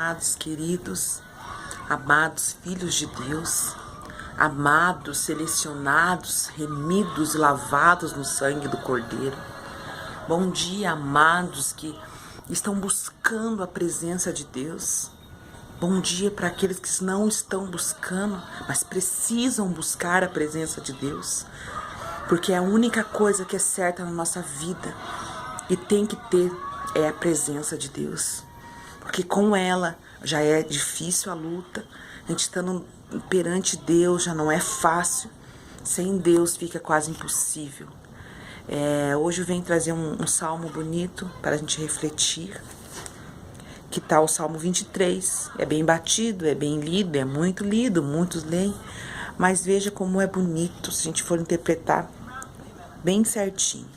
amados, queridos, amados filhos de Deus, amados, selecionados, remidos e lavados no sangue do Cordeiro. Bom dia, amados que estão buscando a presença de Deus. Bom dia para aqueles que não estão buscando, mas precisam buscar a presença de Deus. Porque é a única coisa que é certa na nossa vida e tem que ter é a presença de Deus. Porque com ela já é difícil a luta, a gente estando perante Deus já não é fácil, sem Deus fica quase impossível. Hoje eu venho trazer um salmo bonito para a gente refletir, que tal o Salmo 23, é bem batido, é bem lido, é muito lido, muitos leem, mas veja como é bonito se a gente for interpretar bem certinho.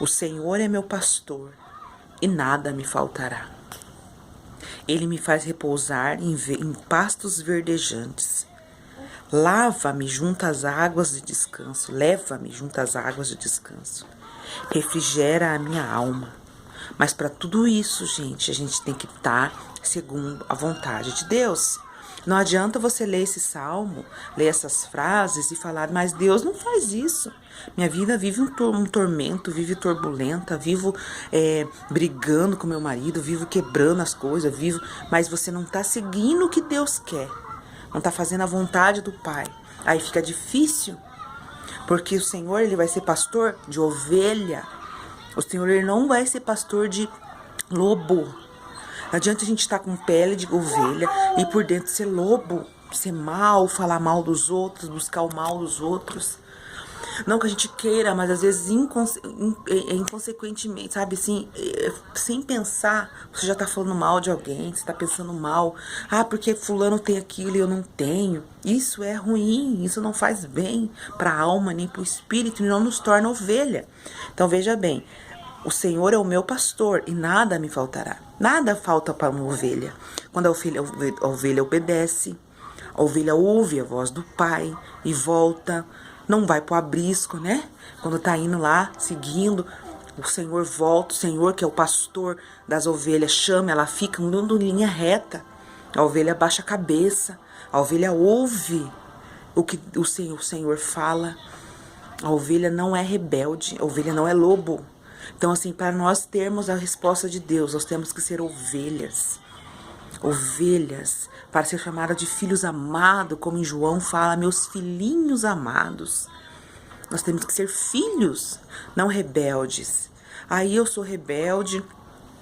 O Senhor é meu pastor e nada me faltará. Ele me faz repousar em pastos verdejantes. Lava-me junto às águas de descanso. Leva-me junto às águas de descanso. Refrigera a minha alma. Mas para tudo isso, gente, a gente tem que estar segundo a vontade de Deus. Não adianta você ler esse salmo, ler essas frases e falar, mas Deus não faz isso. Minha vida vive um tormento, vive turbulenta, vivo brigando com meu marido, vivo quebrando as coisas, mas você não está seguindo o que Deus quer. Não está fazendo a vontade do Pai. Aí fica difícil, porque o Senhor ele vai ser pastor de ovelha. O Senhor ele não vai ser pastor de lobo. Não adianta a gente estar com pele de ovelha e por dentro ser lobo, ser mal, falar mal dos outros, buscar o mal dos outros. Não que a gente queira, mas às vezes inconsequentemente, sabe assim, sem pensar, você já tá falando mal de alguém, você tá pensando mal. Porque fulano tem aquilo e eu não tenho. Isso é ruim, isso não faz bem para a alma nem para o espírito e não nos torna ovelha. Então veja bem, o Senhor é o meu pastor e nada me faltará. Nada falta para uma ovelha. Quando a ovelha obedece, a ovelha ouve a voz do Pai e volta. Não vai pro abrisco, né? Quando tá indo lá, seguindo, o Senhor volta, o Senhor que é o pastor das ovelhas, chama, ela fica andando em linha reta. A ovelha abaixa a cabeça, a ovelha ouve o que o Senhor fala. A ovelha não é rebelde, a ovelha não é lobo. Então, assim, para nós termos a resposta de Deus, nós temos que ser ovelhas. Ovelhas, para ser chamada de filhos amados, como em João fala, meus filhinhos amados. Nós temos que ser filhos, não rebeldes. Aí eu sou rebelde,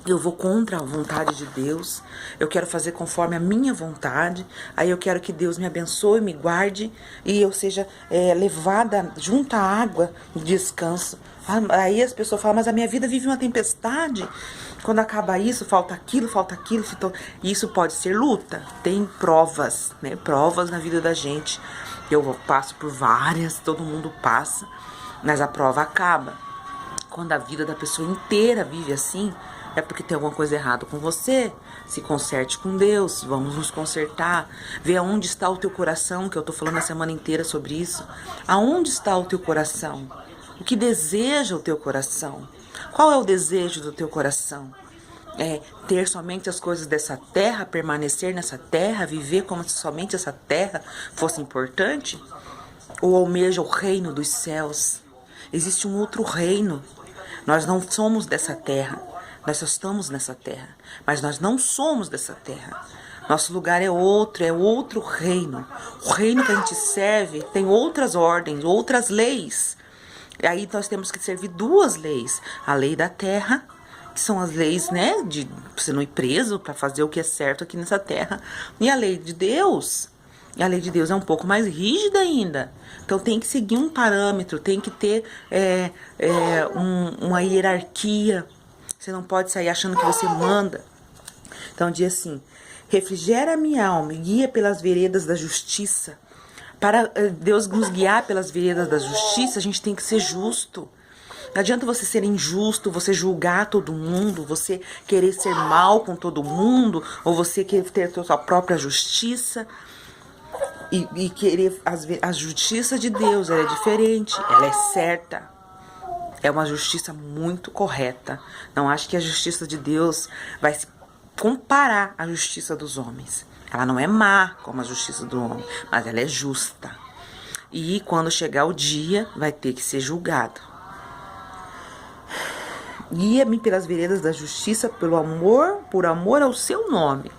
eu vou contra a vontade de Deus, eu quero fazer conforme a minha vontade, aí eu quero que Deus me abençoe, me guarde e eu seja levada junto à água de descanso. Aí as pessoas falam, mas a minha vida vive uma tempestade. Quando acaba isso, falta aquilo. Isso pode ser luta. Tem provas, né? Provas na vida da gente. Eu passo por várias, todo mundo passa, mas a prova acaba. Quando a vida da pessoa inteira vive assim, é porque tem alguma coisa errada com você. Se conserte com Deus, vamos nos consertar. Vê aonde está o teu coração, que eu tô falando a semana inteira sobre isso. Aonde está o teu coração? O que deseja o teu coração? Qual é o desejo do teu coração? É ter somente as coisas dessa terra, permanecer nessa terra, viver como se somente essa terra fosse importante? Ou almeja o reino dos céus? Existe um outro reino. Nós não somos dessa terra. Nós só estamos nessa terra. Mas nós não somos dessa terra. Nosso lugar é outro reino. O reino que a gente serve tem outras ordens, outras leis. E aí nós temos que servir duas leis. A lei da terra, que são as leis, né, de você não ir preso para fazer o que é certo aqui nessa terra. E a lei de Deus. E a lei de Deus é um pouco mais rígida ainda. Então tem que seguir um parâmetro, tem que ter uma hierarquia. Você não pode sair achando que você manda. Então diz assim, refrigera a minha alma e guia pelas veredas da justiça. Para Deus nos guiar pelas veredas da justiça, a gente tem que ser justo. Não adianta você ser injusto, você julgar todo mundo, você querer ser mal com todo mundo, ou você querer ter a sua própria justiça. E querer a justiça de Deus, ela é diferente, ela é certa. É uma justiça muito correta. Não acho que a justiça de Deus vai se comparar a justiça dos homens. Ela não é má como a justiça do homem, mas ela é justa. E quando chegar o dia, vai ter que ser julgado. Guia-me pelas veredas da justiça, pelo amor, por amor ao seu nome.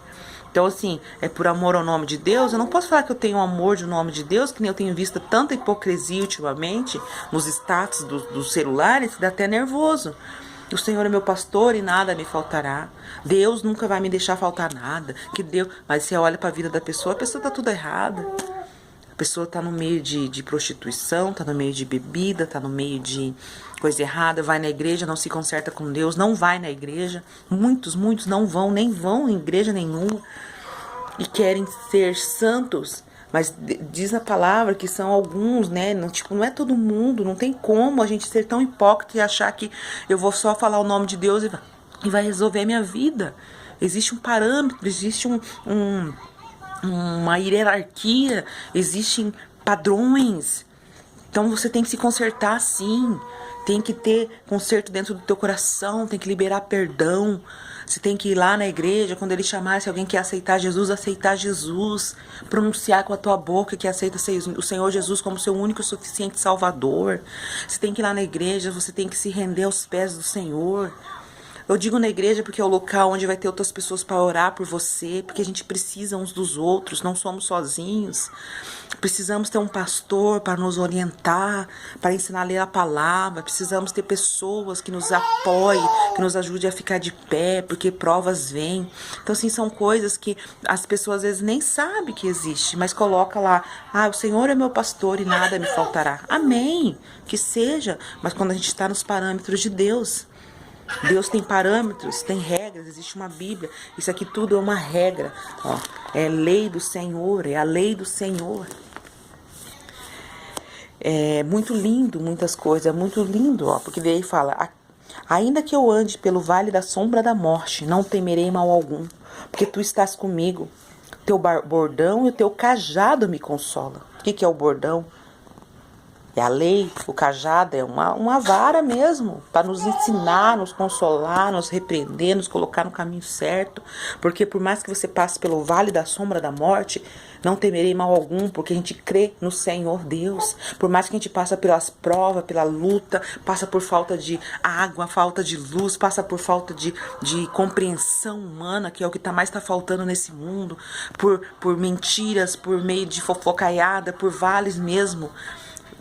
Então, assim, é por amor ao nome de Deus. Eu não posso falar que eu tenho amor de nome de Deus, que nem eu tenho visto tanta hipocrisia ultimamente nos status dos celulares, que dá até nervoso. O Senhor é meu pastor e nada me faltará. Deus nunca vai me deixar faltar nada. Que Deus... Mas você olha para a vida da pessoa, a pessoa tá tudo errada. A pessoa tá no meio de prostituição, tá no meio de bebida, tá no meio de coisa errada, vai na igreja, não se conserta com Deus, não vai na igreja. Muitos não vão, nem vão em igreja nenhuma. E querem ser santos, mas diz a palavra que são alguns, né? Não, tipo, não é todo mundo, não tem como a gente ser tão hipócrita e achar que eu vou só falar o nome de Deus e vai resolver a minha vida. Existe um parâmetro, existe uma hierarquia, existem padrões. Então você tem que se consertar sim. Tem que ter conserto dentro do teu coração, tem que liberar perdão. Você tem que ir lá na igreja, quando ele chamar, se alguém quer aceitar Jesus, pronunciar com a tua boca que aceita o Senhor Jesus como seu único e suficiente Salvador. Você tem que ir lá na igreja, você tem que se render aos pés do Senhor. Eu digo na igreja porque é o local onde vai ter outras pessoas para orar por você, porque a gente precisa uns dos outros, não somos sozinhos. Precisamos ter um pastor para nos orientar, para ensinar a ler a palavra. Precisamos ter pessoas que nos apoiem, que nos ajudem a ficar de pé, porque provas vêm. Então, assim, são coisas que as pessoas às vezes nem sabem que existe, mas coloca lá, o Senhor é meu pastor e nada me faltará. Amém, que seja, mas quando a gente está nos parâmetros de Deus. Deus tem parâmetros, tem regras, existe uma Bíblia. Isso aqui tudo é uma regra. Ó, é lei do Senhor, é a lei do Senhor. É muito lindo, muitas coisas, é muito lindo, ó, porque daí fala: ainda que eu ande pelo vale da sombra da morte, não temerei mal algum, porque tu estás comigo. Teu bordão e o teu cajado me consolam. O que é o bordão? É a lei, o cajado é uma vara mesmo, para nos ensinar, nos consolar, nos repreender, nos colocar no caminho certo. Porque por mais que você passe pelo vale da sombra da morte, não temerei mal algum, porque a gente crê no Senhor Deus. Por mais que a gente passe pelas provas, pela luta, passa por falta de água, falta de luz, passa por falta de compreensão humana, que é o que mais está faltando nesse mundo, por mentiras, por meio de fofocaiada, por vales mesmo.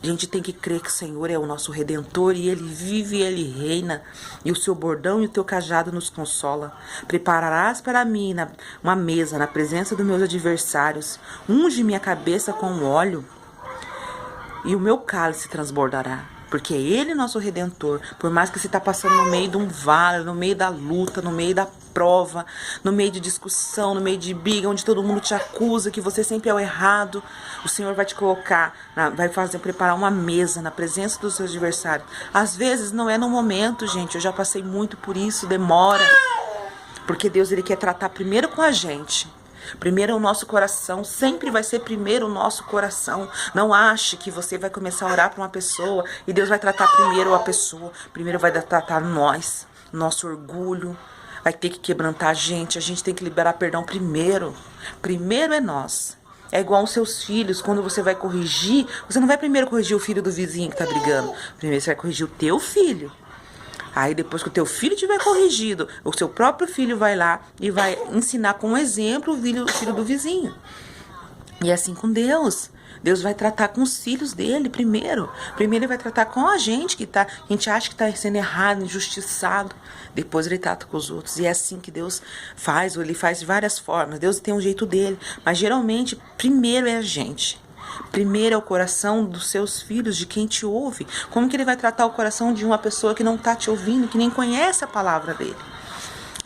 A gente tem que crer que o Senhor é o nosso Redentor e Ele vive e Ele reina. E o seu bordão e o teu cajado nos consola. Prepararás para mim uma mesa na presença dos meus adversários. Unge minha cabeça com óleo e o meu cálice transbordará. Porque Ele é nosso Redentor. Por mais que você está passando no meio de um vale, no meio da luta, no meio da prova, no meio de discussão, no meio de briga, onde todo mundo te acusa, que você sempre é o errado, o Senhor vai te colocar, vai preparar uma mesa na presença dos seus adversários. Às vezes não é no momento, gente, eu já passei muito por isso, demora. Porque Deus, Ele quer tratar primeiro com a gente. Primeiro é o nosso coração, sempre vai ser primeiro o nosso coração. Não ache que você vai começar a orar para uma pessoa e Deus vai tratar primeiro a pessoa. Primeiro vai tratar nós, nosso orgulho. Vai ter que quebrantar a gente tem que liberar perdão primeiro. Primeiro é nós. É igual aos seus filhos, quando você vai corrigir, você não vai primeiro corrigir o filho do vizinho que tá brigando. Primeiro você vai corrigir o teu filho. Aí depois que o teu filho tiver corrigido, o seu próprio filho vai lá e vai ensinar com um exemplo o filho do vizinho. E é assim com Deus. Deus vai tratar com os filhos dele primeiro. Primeiro ele vai tratar com a gente a gente acha que está sendo errado, injustiçado. Depois ele trata com os outros. E é assim que Deus faz, ou ele faz de várias formas. Deus tem um jeito dele. Mas geralmente, primeiro é a gente. Primeiro é o coração dos seus filhos, de quem te ouve. Como que ele vai tratar o coração de uma pessoa que não está te ouvindo, que nem conhece a palavra dele?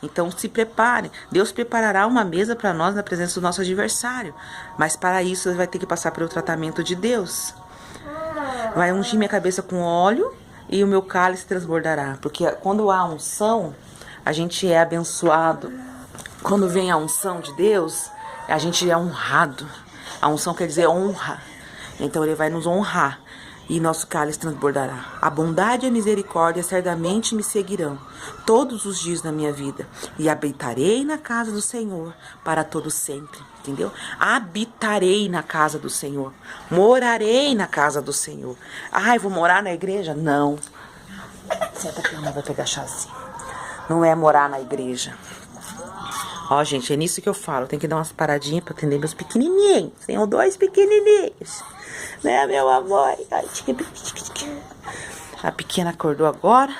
Então se prepare. Deus preparará uma mesa para nós na presença do nosso adversário. Mas para isso ele vai ter que passar pelo tratamento de Deus. Vai ungir minha cabeça com óleo e o meu cálice transbordará. Porque quando há unção, a gente é abençoado. Quando vem a unção de Deus, a gente é honrado. A unção quer dizer honra. Então ele vai nos honrar. e nosso cálice transbordará. A bondade e a misericórdia certamente me seguirão todos os dias da minha vida, e habitarei na casa do Senhor para todo sempre, entendeu? Habitarei na casa do Senhor, morarei na casa do Senhor. Ai, vou morar na igreja? Não. Senta aqui, não vai pegar chazinho. Não é morar na igreja. Ó, gente, é nisso que eu falo. Tem que dar umas paradinhas pra atender meus pequenininhos. Tenho 2 pequenininhos. Né, meu amor? A pequena acordou agora.